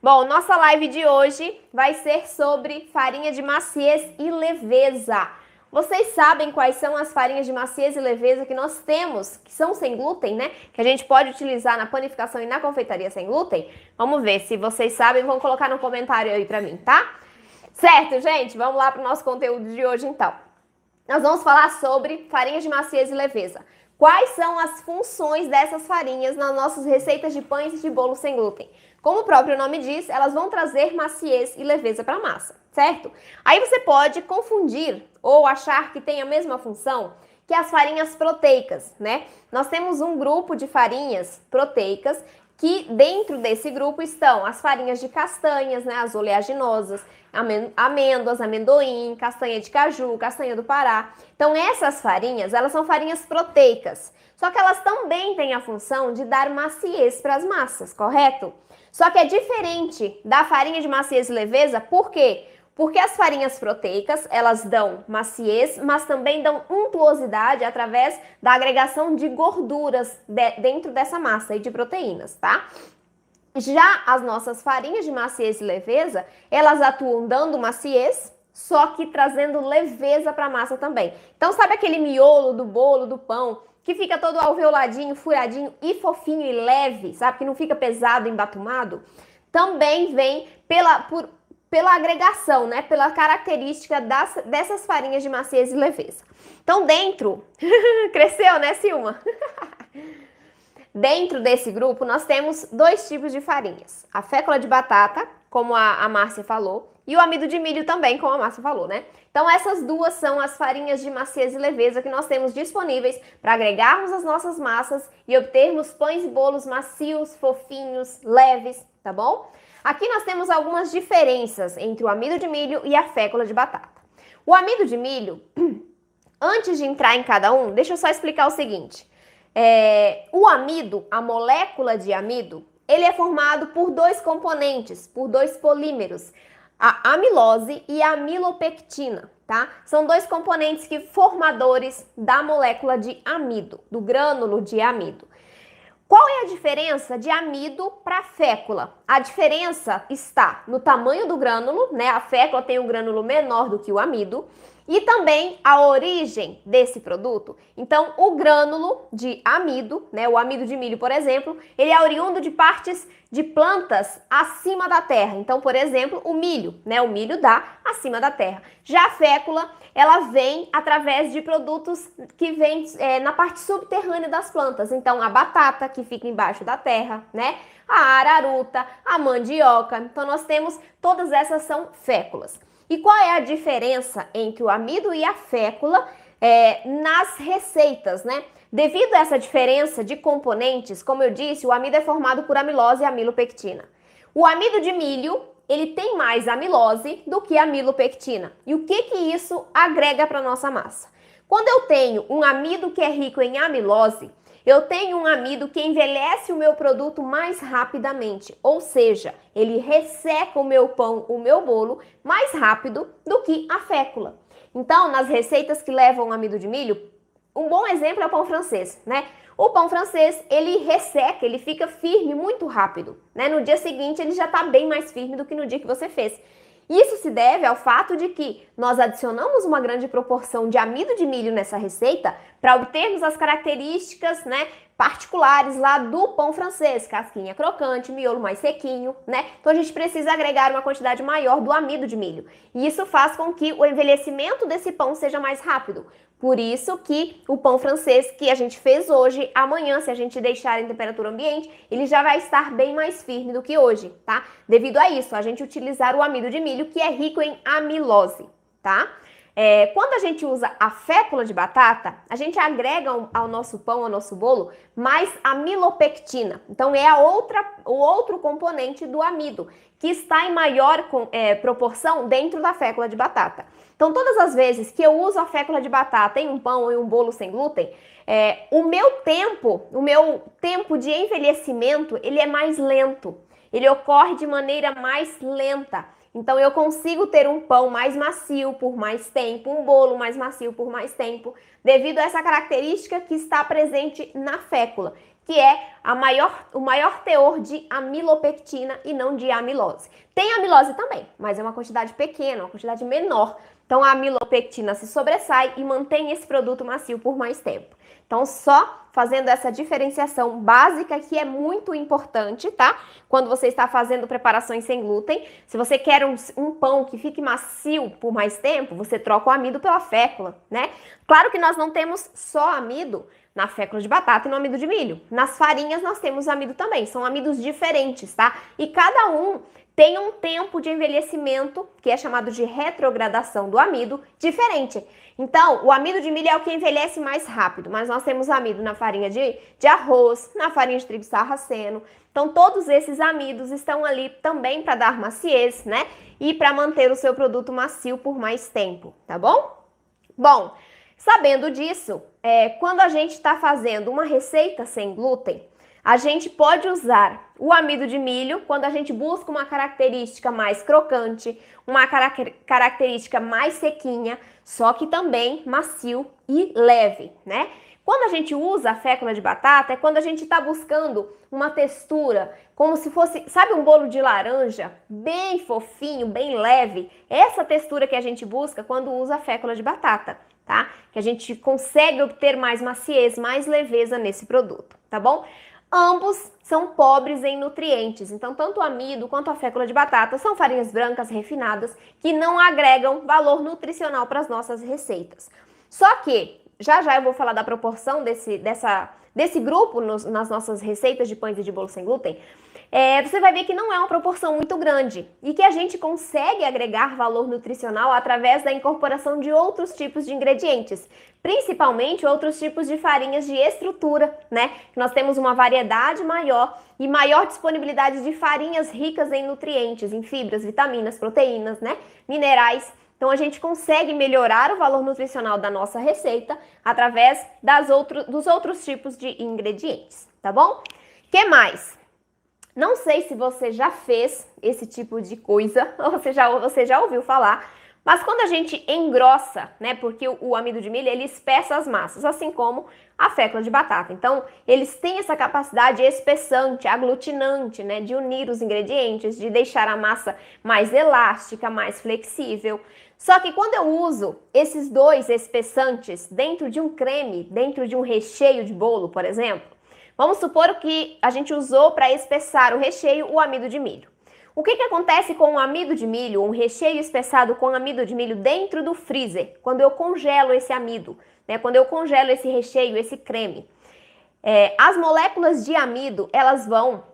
Bom, nossa live de hoje vai ser sobre farinha de maciez e leveza. Vocês sabem quais são as farinhas de maciez e leveza que nós temos, que são sem glúten, né? Que a gente pode utilizar na panificação e na confeitaria sem glúten? Vamos ver se vocês sabem, vão colocar no comentário aí pra mim, tá? Certo, gente? Vamos lá pro nosso conteúdo de hoje então. Nós vamos falar sobre farinhas de maciez e leveza. Quais são as funções dessas farinhas nas nossas receitas de pães e de bolos sem glúten? Como o próprio nome diz, elas vão trazer maciez e leveza para a massa, certo? Aí você pode confundir ou achar que tem a mesma função que as farinhas proteicas, né? Nós temos um grupo de farinhas proteicas que dentro desse grupo estão as farinhas de castanhas, né, as oleaginosas, amêndoas, amendoim, castanha de caju, castanha do Pará. Então essas farinhas, elas são farinhas proteicas, só que elas também têm a função de dar maciez para as massas, correto? Só que é diferente da farinha de maciez e leveza, por quê? Porque as farinhas proteicas, elas dão maciez, mas também dão untuosidade através da agregação de gorduras dentro dessa massa e de proteínas, tá? Já as nossas farinhas de maciez e leveza, elas atuam dando maciez, só que trazendo leveza para a massa também. Então, sabe aquele miolo do bolo, do pão, que fica todo alveoladinho, furadinho e fofinho e leve, sabe? Que não fica pesado, embatumado? Também vem pela agregação, né? Pela característica dessas farinhas de maciez e leveza. Então, dentro... Cresceu, né, Silma? Dentro desse grupo, nós temos dois tipos de farinhas. A fécula de batata, como a Márcia falou, e o amido de milho também, como a Márcia falou, né? Então, essas duas são as farinhas de maciez e leveza que nós temos disponíveis para agregarmos as nossas massas e obtermos pães e bolos macios, fofinhos, leves, tá bom? Aqui nós temos algumas diferenças entre o amido de milho e a fécula de batata. O amido de milho, antes de entrar em cada um, deixa eu só explicar o seguinte. O amido, a molécula de amido, ele é formado por dois componentes, por dois polímeros, a amilose e a amilopectina, tá? São dois componentes formadores da molécula de amido, do grânulo de amido. Qual é a diferença de amido para fécula? A diferença está no tamanho do grânulo, né? A fécula tem um grânulo menor do que o amido, e também a origem desse produto. Então, o grânulo de amido, né, o amido de milho, por exemplo, ele é oriundo de partes de plantas acima da terra. Então, por exemplo, o milho, né, o milho dá acima da terra. Já a fécula, ela vem através de produtos que vêm na parte subterrânea das plantas. Então, a batata, que fica embaixo da terra, né, a araruta, a mandioca. Então, nós temos, todas essas são féculas. E qual é a diferença entre o amido e a fécula nas receitas, né? Devido a essa diferença de componentes, como eu disse, o amido é formado por amilose e amilopectina. O amido de milho, ele tem mais amilose do que amilopectina. E o que isso agrega para nossa massa? Quando eu tenho um amido que é rico em amilose, eu tenho um amido que envelhece o meu produto mais rapidamente, ou seja, ele resseca o meu pão, o meu bolo, mais rápido do que a fécula. Então, nas receitas que levam amido de milho, um bom exemplo é o pão francês, né? O pão francês, ele resseca, ele fica firme muito rápido, né? No dia seguinte, ele já está bem mais firme do que no dia que você fez. Isso se deve ao fato de que nós adicionamos uma grande proporção de amido de milho nessa receita para obtermos as características, né, particulares lá do pão francês, casquinha crocante, miolo mais sequinho, né? Então a gente precisa agregar uma quantidade maior do amido de milho. E isso faz com que o envelhecimento desse pão seja mais rápido. Por isso que o pão francês que a gente fez hoje, amanhã, se a gente deixar em temperatura ambiente, ele já vai estar bem mais firme do que hoje, tá? Devido a isso, a gente utilizar o amido de milho, que é rico em amilose, tá? Quando a gente usa a fécula de batata, a gente agrega ao nosso pão, ao nosso bolo, mais amilopectina. Então, é o outro componente do amido, que está em maior proporção dentro da fécula de batata. Então, todas as vezes que eu uso a fécula de batata em um pão ou em um bolo sem glúten, o meu tempo de envelhecimento, ele é mais lento. Ele ocorre de maneira mais lenta. Então, eu consigo ter um pão mais macio por mais tempo, um bolo mais macio por mais tempo, devido a essa característica que está presente na fécula, que é o maior teor de amilopectina e não de amilose. Tem amilose também, mas é uma quantidade pequena, uma quantidade menor. Então a amilopectina se sobressai e mantém esse produto macio por mais tempo. Então, só fazendo essa diferenciação básica que é muito importante, tá? Quando você está fazendo preparações sem glúten, se você quer um pão que fique macio por mais tempo, você troca o amido pela fécula, né? Claro que nós não temos só amido na fécula de batata e no amido de milho. Nas farinhas nós temos amido também, são amidos diferentes, tá? E cada um tem um tempo de envelhecimento, que é chamado de retrogradação do amido, diferente. Então, o amido de milho é o que envelhece mais rápido, mas nós temos amido na farinha de arroz, na farinha de trigo sarraceno. Então, todos esses amidos estão ali também para dar maciez, né? E para manter o seu produto macio por mais tempo, tá bom? Bom, sabendo disso, quando a gente está fazendo uma receita sem glúten, a gente pode usar o amido de milho quando a gente busca uma característica mais crocante, uma característica mais sequinha, só que também macio e leve, né? Quando a gente usa a fécula de batata, é quando a gente está buscando uma textura como se fosse, sabe, um bolo de laranja, bem fofinho, bem leve. Essa textura que a gente busca quando usa a fécula de batata, tá? Que a gente consegue obter mais maciez, mais leveza nesse produto, tá bom? Ambos são pobres em nutrientes, então tanto o amido quanto a fécula de batata são farinhas brancas refinadas que não agregam valor nutricional para as nossas receitas. Só que, já eu vou falar da proporção desse grupo nas nossas receitas de pães e de bolo sem glúten, você vai ver que não é uma proporção muito grande e que a gente consegue agregar valor nutricional através da incorporação de outros tipos de ingredientes, principalmente outros tipos de farinhas de estrutura, né? Nós temos uma variedade maior e maior disponibilidade de farinhas ricas em nutrientes, em fibras, vitaminas, proteínas, né? Minerais. Então a gente consegue melhorar o valor nutricional da nossa receita através dos outros tipos de ingredientes, tá bom? Que mais? Não sei se você já fez esse tipo de coisa, ou você já ouviu falar, mas quando a gente engrossa, né, porque o amido de milho, ele espessa as massas, assim como a fécula de batata. Então, eles têm essa capacidade espessante, aglutinante, né, de unir os ingredientes, de deixar a massa mais elástica, mais flexível. Só que quando eu uso esses dois espessantes dentro de um creme, dentro de um recheio de bolo, por exemplo, vamos supor que a gente usou para espessar o recheio o amido de milho. O que acontece com o amido de milho, um recheio espessado com amido de milho dentro do freezer, quando eu congelo esse amido, né? Quando eu congelo esse recheio, esse creme? As moléculas de amido, elas vão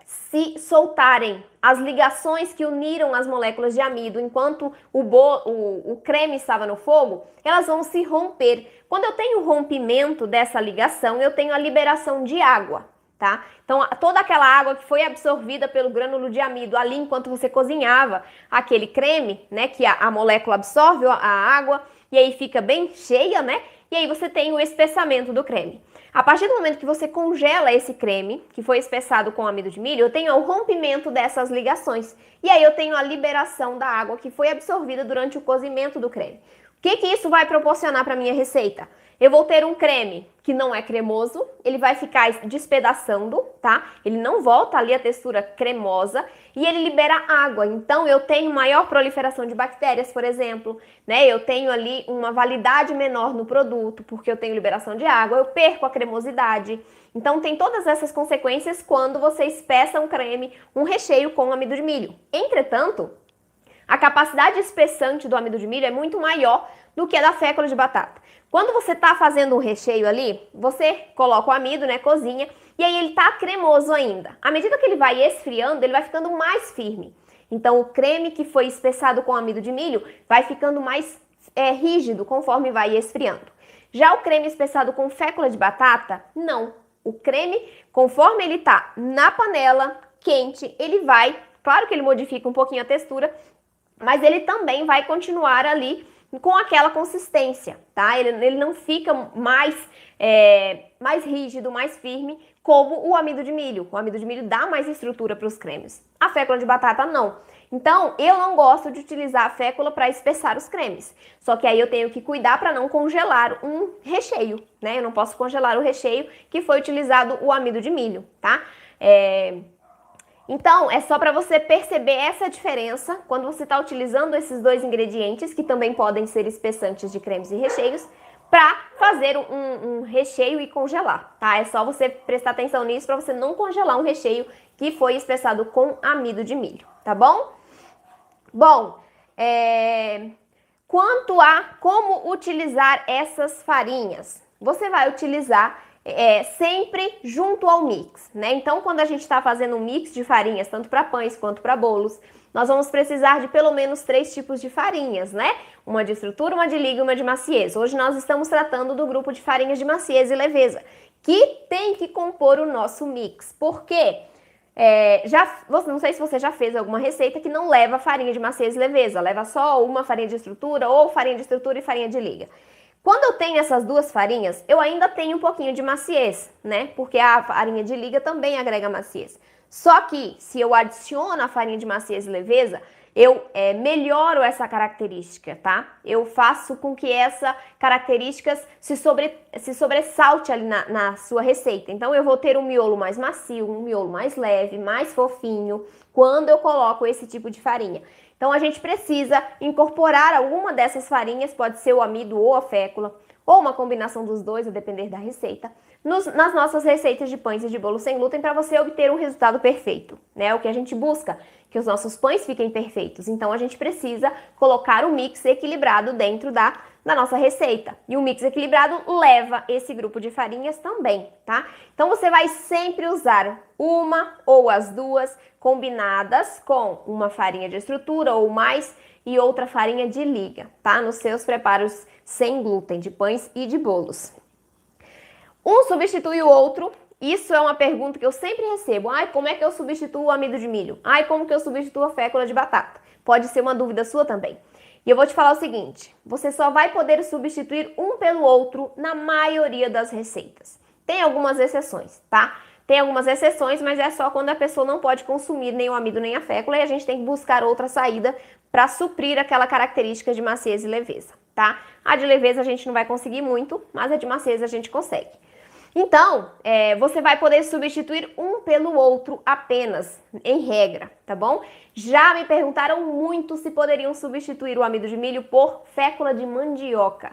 se soltarem. As ligações que uniram as moléculas de amido enquanto o creme estava no fogo, elas vão se romper. Quando eu tenho o rompimento dessa ligação, eu tenho a liberação de água, tá? Então, toda aquela água que foi absorvida pelo grânulo de amido ali enquanto você cozinhava aquele creme, né, que a molécula absorve a água e aí fica bem cheia, né? E aí você tem o espessamento do creme. A partir do momento que você congela esse creme, que foi espessado com amido de milho, eu tenho o rompimento dessas ligações. E aí eu tenho a liberação da água que foi absorvida durante o cozimento do creme. O que isso vai proporcionar para a minha receita? Eu vou ter um creme que não é cremoso, ele vai ficar despedaçando, tá? Ele não volta ali a textura cremosa e ele libera água. Então, eu tenho maior proliferação de bactérias, por exemplo, né? Eu tenho ali uma validade menor no produto, porque eu tenho liberação de água, eu perco a cremosidade. Então, tem todas essas consequências quando você espessa um creme, um recheio com amido de milho. Entretanto, a capacidade espessante do amido de milho é muito maior do que a da fécula de batata. Quando você está fazendo um recheio ali, você coloca o amido, né, cozinha, e aí ele tá cremoso ainda. À medida que ele vai esfriando, ele vai ficando mais firme. Então, o creme que foi espessado com amido de milho vai ficando mais rígido conforme vai esfriando. Já o creme espessado com fécula de batata, não. O creme, conforme ele tá na panela quente, ele vai, claro que ele modifica um pouquinho a textura, mas ele também vai continuar ali com aquela consistência, tá? Ele não fica mais rígido, mais firme, como o amido de milho. O amido de milho dá mais estrutura para os cremes. A fécula de batata não. Então, eu não gosto de utilizar a fécula para espessar os cremes. Só que aí eu tenho que cuidar para não congelar um recheio, né? Eu não posso congelar o recheio que foi utilizado o amido de milho, tá? Então, é só para você perceber essa diferença quando você está utilizando esses dois ingredientes, que também podem ser espessantes de cremes e recheios, para fazer um recheio e congelar, tá? É só você prestar atenção nisso para você não congelar um recheio que foi espessado com amido de milho, tá bom? Bom, quanto a como utilizar essas farinhas, você vai utilizar sempre junto ao mix, né? Então, quando a gente está fazendo um mix de farinhas, tanto para pães quanto para bolos, nós vamos precisar de pelo menos 3 tipos de farinhas, né? Uma de estrutura, uma de liga e uma de maciez. Hoje nós estamos tratando do grupo de farinhas de maciez e leveza, que tem que compor o nosso mix. Por quê? Não sei se você já fez alguma receita que não leva farinha de maciez e leveza, leva só uma farinha de estrutura ou farinha de estrutura e farinha de liga. Quando eu tenho essas duas farinhas, eu ainda tenho um pouquinho de maciez, né? Porque a farinha de liga também agrega maciez. Só que, se eu adiciono a farinha de maciez e leveza, eu melhoro essa característica, tá? Eu faço com que essa característica se sobressalte ali na sua receita. Então, eu vou ter um miolo mais macio, um miolo mais leve, mais fofinho, quando eu coloco esse tipo de farinha. Então, a gente precisa incorporar alguma dessas farinhas, pode ser o amido ou a fécula, ou uma combinação dos dois, a depender da receita, nas nossas receitas de pães e de bolo sem glúten para você obter um resultado perfeito, né? O que a gente busca, que os nossos pães fiquem perfeitos. Então, a gente precisa colocar o mix equilibrado dentro da nossa receita. E o mix equilibrado leva esse grupo de farinhas também, tá? Então, você vai sempre usar uma ou as duas combinadas com uma farinha de estrutura ou mais e outra farinha de liga, tá? Nos seus preparos sem glúten, de pães e de bolos. Um substitui o outro. Isso é uma pergunta que eu sempre recebo. Ai, como é que eu substituo o amido de milho? Ai, como que eu substituo a fécula de batata? Pode ser uma dúvida sua também. E eu vou te falar o seguinte, você só vai poder substituir um pelo outro na maioria das receitas. Tem algumas exceções, tá? Tem algumas exceções, mas é só quando a pessoa não pode consumir nem o amido nem a fécula e a gente tem que buscar outra saída para suprir aquela característica de maciez e leveza, tá? A de leveza a gente não vai conseguir muito, mas a de maciez a gente consegue. Então, você vai poder substituir um pelo outro apenas, em regra, tá bom? Já me perguntaram muito se poderiam substituir o amido de milho por fécula de mandioca.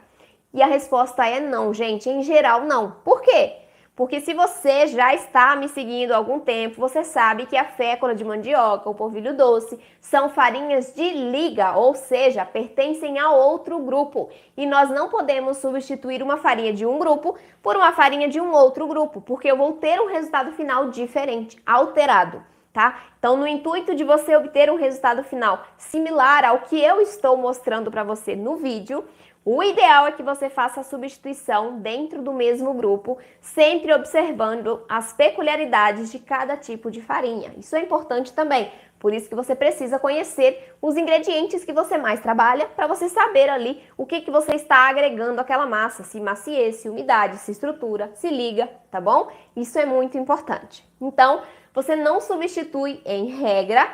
E a resposta é não, gente, em geral não. Por quê? Porque se você já está me seguindo há algum tempo, você sabe que a fécula de mandioca, o polvilho doce, são farinhas de liga, ou seja, pertencem a outro grupo. E nós não podemos substituir uma farinha de um grupo por uma farinha de um outro grupo, porque eu vou ter um resultado final diferente, alterado, tá? Então, no intuito de você obter um resultado final similar ao que eu estou mostrando para você no vídeo, o ideal é que você faça a substituição dentro do mesmo grupo, sempre observando as peculiaridades de cada tipo de farinha. Isso é importante também, por isso que você precisa conhecer os ingredientes que você mais trabalha, para você saber ali o que você está agregando àquela massa, se maciez, se umidade, se estrutura, se liga, tá bom? Isso é muito importante. Então, você não substitui, em regra,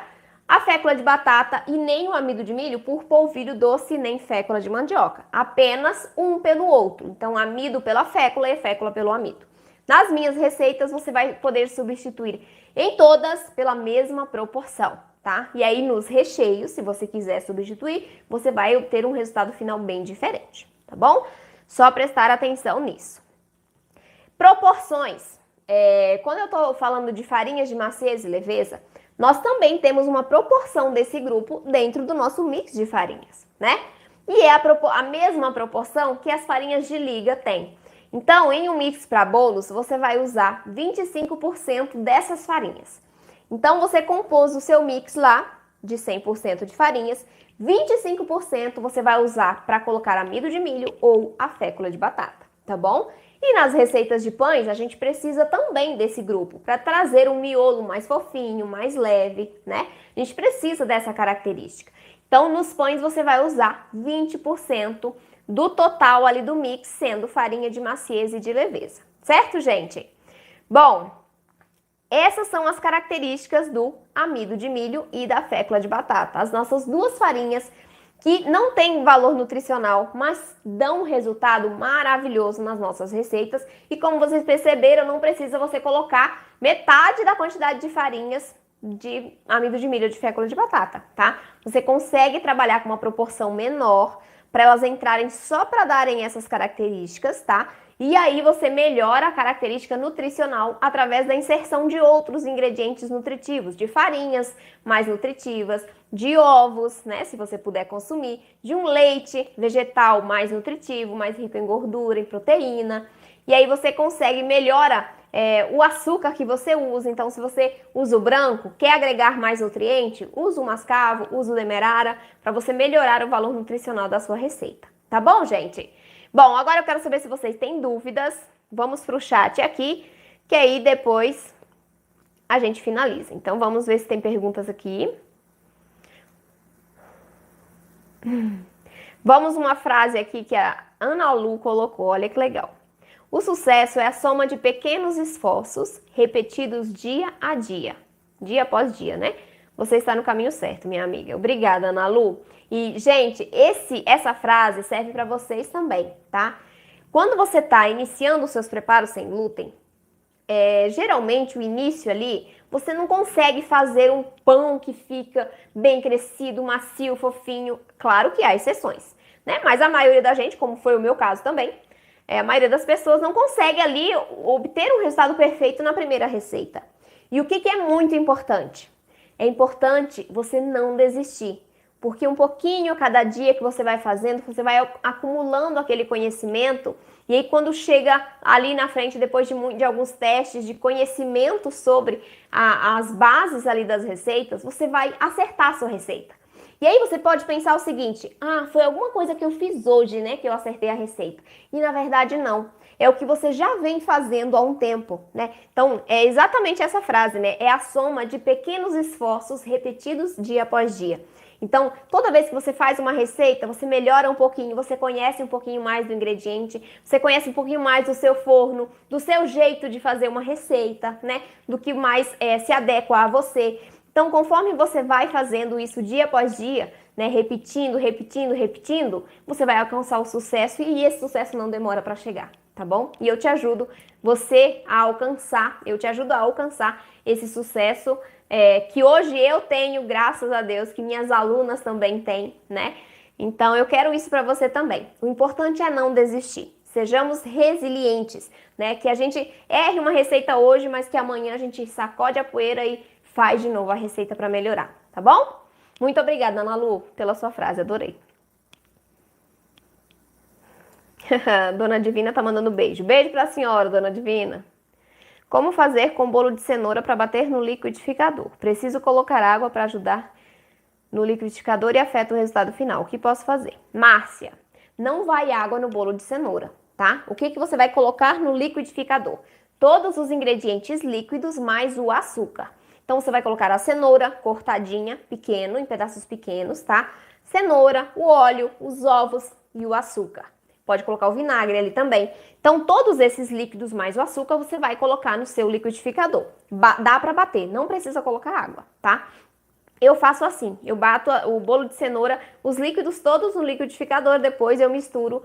a fécula de batata e nem o amido de milho por polvilho doce nem fécula de mandioca. Apenas um pelo outro. Então, amido pela fécula e fécula pelo amido. Nas minhas receitas, você vai poder substituir em todas pela mesma proporção, tá? E aí, nos recheios, se você quiser substituir, você vai obter um resultado final bem diferente, tá bom? Só prestar atenção nisso. Proporções. Quando eu tô falando de farinhas de maciez e leveza, nós também temos uma proporção desse grupo dentro do nosso mix de farinhas, né? E é a mesma proporção que as farinhas de liga têm. Então, em um mix para bolos, você vai usar 25% dessas farinhas. Então, você compôs o seu mix lá de 100% de farinhas, 25% você vai usar para colocar amido de milho ou a fécula de batata, tá bom? E nas receitas de pães, a gente precisa também desse grupo, para trazer um miolo mais fofinho, mais leve, né? A gente precisa dessa característica. Então, nos pães, você vai usar 20% do total ali do mix, sendo farinha de maciez e de leveza. Certo, gente? Bom, Essas são as características do amido de milho e da fécula de batata. As nossas duas farinhas que não têm valor nutricional, mas dão um resultado maravilhoso nas nossas receitas. E como vocês perceberam, não precisa você colocar metade da quantidade de farinhas de amido de milho ou de fécula de batata, tá? Você consegue trabalhar com uma proporção menor para elas entrarem só para darem essas características, tá? E aí você melhora a característica nutricional através da inserção de outros ingredientes nutritivos, de farinhas mais nutritivas, de ovos, né, se você puder consumir, de um leite vegetal mais nutritivo, mais rico em gordura, em proteína. E aí você consegue melhorar o açúcar que você usa. Então, se você usa o branco, quer agregar mais nutriente, usa o mascavo, usa o demerara, para você melhorar o valor nutricional da sua receita. Tá bom, gente? Bom, agora eu quero saber se vocês têm dúvidas. Vamos pro chat aqui, que aí depois a gente finaliza. Então, vamos ver se tem perguntas aqui. Vamos uma frase aqui que a Ana Lu colocou, olha que legal. O sucesso é a soma de pequenos esforços repetidos dia a dia após dia, né? Você está no caminho certo, minha amiga. Obrigada, Ana Lu. E, gente, essa frase serve para vocês também, tá? Quando você está iniciando os seus preparos sem glúten, geralmente o início ali, você não consegue fazer um pão que fica bem crescido, macio, fofinho. Claro que há exceções, né? Mas a maioria da gente, como foi o meu caso também, a maioria das pessoas não consegue ali obter um resultado perfeito na primeira receita. E o que é muito importante? É importante você não desistir. Porque um pouquinho cada dia que você vai fazendo, você vai acumulando aquele conhecimento. E aí quando chega ali na frente, depois de alguns testes de conhecimento sobre as bases ali das receitas, você vai acertar a sua receita. E aí você pode pensar o seguinte, foi alguma coisa que eu fiz hoje, né, que eu acertei a receita. E na verdade não. É o que você já vem fazendo há um tempo, né? Então, é exatamente essa frase, né? É a soma de pequenos esforços repetidos dia após dia. Então, toda vez que você faz uma receita, você melhora um pouquinho, você conhece um pouquinho mais do ingrediente, você conhece um pouquinho mais do seu forno, do seu jeito de fazer uma receita, né? Do que mais se adequa a você. Então, conforme você vai fazendo isso dia após dia, né, repetindo, você vai alcançar o sucesso e esse sucesso não demora para chegar, tá bom? E eu te ajudo eu te ajudo a alcançar esse sucesso que hoje eu tenho, graças a Deus, que minhas alunas também têm, né? Então, eu quero isso para você também. O importante é não desistir. Sejamos resilientes, né? Que a gente erre uma receita hoje, mas que amanhã a gente sacode a poeira e faz de novo a receita para melhorar, tá bom? Muito obrigada, Ana Lu, pela sua frase, adorei. Dona Divina tá mandando beijo. Beijo pra senhora, Dona Divina. Como fazer com bolo de cenoura para bater no liquidificador? Preciso colocar água para ajudar no liquidificador e afeta o resultado final. O que posso fazer? Márcia, não vai água no bolo de cenoura, tá? O que você vai colocar no liquidificador? Todos os ingredientes líquidos mais o açúcar. Então, você vai colocar a cenoura cortadinha, pequeno, em pedaços pequenos, tá? Cenoura, o óleo, os ovos e o açúcar. Pode colocar o vinagre ali também. Então, todos esses líquidos mais o açúcar, você vai colocar no seu liquidificador. Dá pra bater, não precisa colocar água, tá? Eu faço assim, eu bato o bolo de cenoura, os líquidos todos no liquidificador, depois eu misturo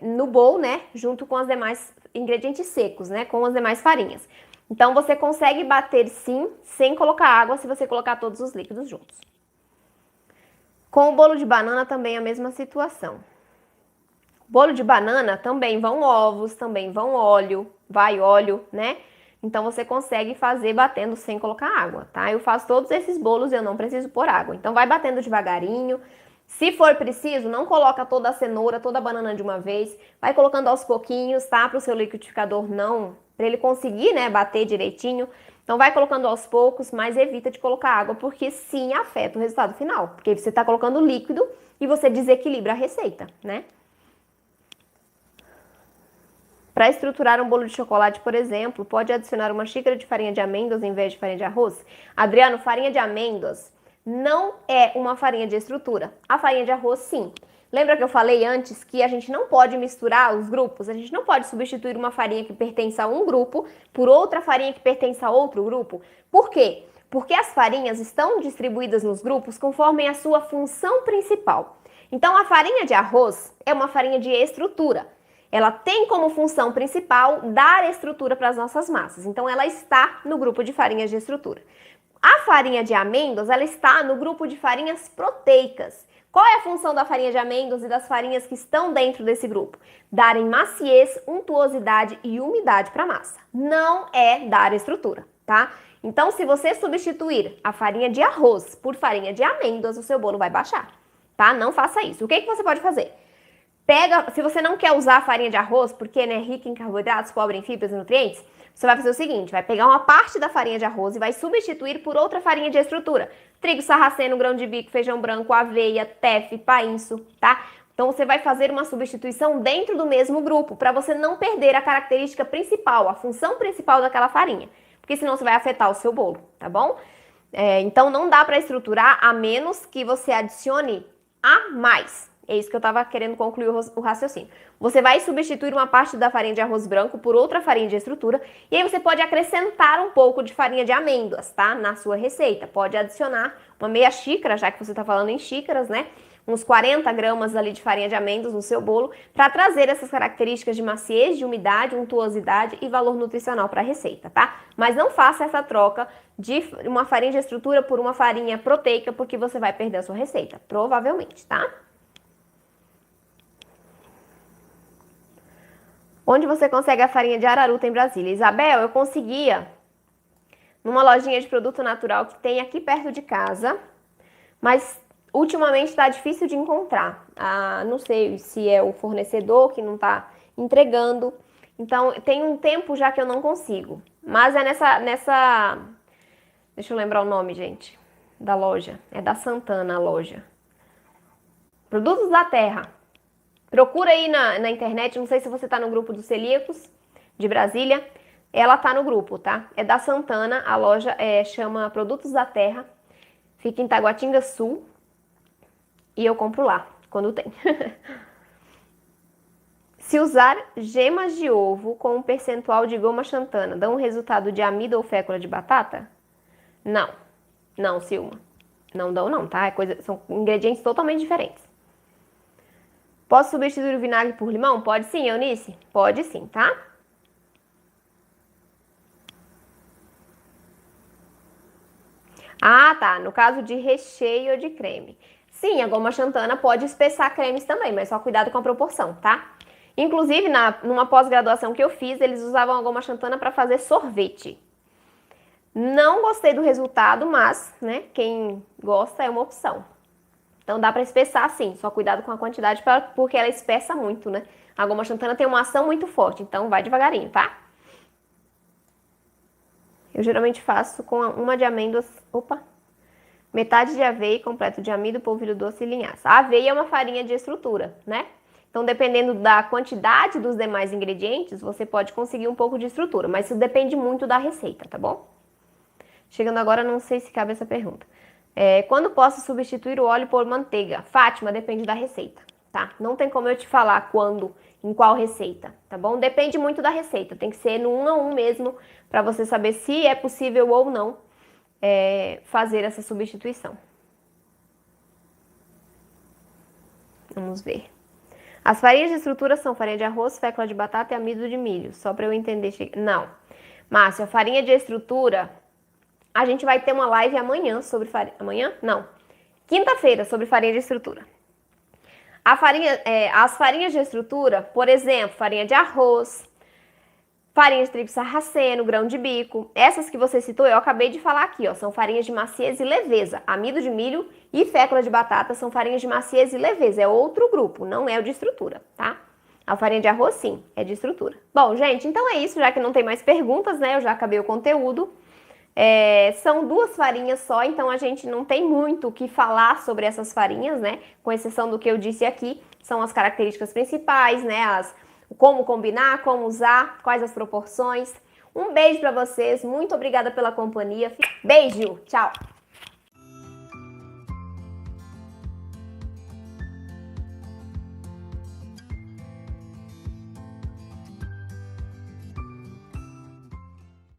no bowl, né? Junto com os demais ingredientes secos, né? Com as demais farinhas. Então, você consegue bater sim, sem colocar água, se você colocar todos os líquidos juntos. Com o bolo de banana também é a mesma situação. Bolo de banana também vão ovos, também vão óleo, né? Então, você consegue fazer batendo sem colocar água, tá? Eu faço todos esses bolos e eu não preciso pôr água. Então, vai batendo devagarinho. Se for preciso, não coloca toda a cenoura, toda a banana de uma vez. Vai colocando aos pouquinhos, tá? Para o seu liquidificador para ele conseguir, né, bater direitinho. Então, vai colocando aos poucos, mas evita de colocar água, porque sim afeta o resultado final. Porque você está colocando líquido e você desequilibra a receita, né? Para estruturar um bolo de chocolate, por exemplo, pode adicionar uma xícara de farinha de amêndoas em vez de farinha de arroz? Adriano, farinha de amêndoas não é uma farinha de estrutura. A farinha de arroz, sim. Lembra que eu falei antes que a gente não pode misturar os grupos? A gente não pode substituir uma farinha que pertence a um grupo por outra farinha que pertence a outro grupo. Por quê? Porque as farinhas estão distribuídas nos grupos conforme a sua função principal. Então, a farinha de arroz é uma farinha de estrutura. Ela tem como função principal dar estrutura para as nossas massas. Então, ela está no grupo de farinhas de estrutura. A farinha de amêndoas, ela está no grupo de farinhas proteicas. Qual é a função da farinha de amêndoas e das farinhas que estão dentro desse grupo? Darem maciez, untuosidade e umidade para a massa. Não é dar estrutura, tá? Então, se você substituir a farinha de arroz por farinha de amêndoas, o seu bolo vai baixar, tá? Não faça isso. O que você pode fazer? Se você não quer usar a farinha de arroz, porque é rica em carboidratos, pobre em fibras e nutrientes, você vai fazer o seguinte, vai pegar uma parte da farinha de arroz e vai substituir por outra farinha de estrutura. Trigo sarraceno, grão de bico, feijão branco, aveia, tefe, painço, tá? Então, você vai fazer uma substituição dentro do mesmo grupo, para você não perder a característica principal, a função principal daquela farinha. Porque senão você vai afetar o seu bolo, tá bom? Então, não dá para estruturar a menos que você adicione a mais. É isso que eu estava querendo concluir o raciocínio. Você vai substituir uma parte da farinha de arroz branco por outra farinha de estrutura e aí você pode acrescentar um pouco de farinha de amêndoas, tá? Na sua receita. Pode adicionar uma meia xícara, já que você está falando em xícaras, né? Uns 40 gramas ali de farinha de amêndoas no seu bolo para trazer essas características de maciez, de umidade, untuosidade e valor nutricional para a receita, tá? Mas não faça essa troca de uma farinha de estrutura por uma farinha proteica porque você vai perder a sua receita, provavelmente, tá? Onde você consegue a farinha de araruta em Brasília? Isabel, eu conseguia numa lojinha de produto natural que tem aqui perto de casa, mas ultimamente está difícil de encontrar. Não sei se é o fornecedor que não está entregando. Então, tem um tempo já que eu não consigo. Mas é nessa... Deixa eu lembrar o nome, gente, da loja. É da Santana a loja. Produtos da Terra. Procura aí na internet, não sei se você tá no grupo dos celíacos de Brasília. Ela tá no grupo, tá? É da Santana, a loja chama Produtos da Terra. Fica em Taguatinga Sul. E eu compro lá, quando tem. Se usar gemas de ovo com um percentual de goma xantana, dá um resultado de amido ou fécula de batata? Não. Não, Silma. Não dão não, tá? São ingredientes totalmente diferentes. Posso substituir o vinagre por limão? Pode sim, Eunice? Pode sim, tá? Ah, tá. No caso de recheio ou de creme. Sim, a goma xantana pode espessar cremes também, mas só cuidado com a proporção, tá? Inclusive, numa pós-graduação que eu fiz, eles usavam a goma xantana para fazer sorvete. Não gostei do resultado, mas, né, quem gosta é uma opção. Então dá para espessar sim, só cuidado com a quantidade porque ela espessa muito, né? A goma xantana tem uma ação muito forte, então vai devagarinho, tá? Eu geralmente faço com uma de amêndoas, metade de aveia e completo de amido, polvilho doce e linhaça. A aveia é uma farinha de estrutura, né? Então dependendo da quantidade dos demais ingredientes, você pode conseguir um pouco de estrutura, mas isso depende muito da receita, tá bom? Chegando agora, não sei se cabe essa pergunta. Quando posso substituir o óleo por manteiga? Fátima, depende da receita, tá? Não tem como eu te falar quando, em qual receita, tá bom? Depende muito da receita, tem que ser no 1 a 1 mesmo, para você saber se é possível ou não fazer essa substituição. Vamos ver. As farinhas de estrutura são farinha de arroz, fécula de batata e amido de milho, só para eu entender. Não. Márcia, a farinha de estrutura... A gente vai ter uma live amanhã sobre farinha... Amanhã? Não. Quinta-feira sobre farinha de estrutura. As farinhas de estrutura, por exemplo, farinha de arroz, farinha de trigo sarraceno, grão de bico. Essas que você citou, eu acabei de falar aqui, ó. São farinhas de maciez e leveza. Amido de milho e fécula de batata são farinhas de maciez e leveza. É outro grupo, não é o de estrutura, tá? A farinha de arroz, sim, é de estrutura. Bom, gente, então é isso. Já que não tem mais perguntas, né? Eu já acabei o conteúdo. São 2 farinhas só, então a gente não tem muito o que falar sobre essas farinhas, né? Com exceção do que eu disse aqui, são as características principais, né? Como combinar, como usar, quais as proporções. Um beijo pra vocês, muito obrigada pela companhia. Beijo, tchau!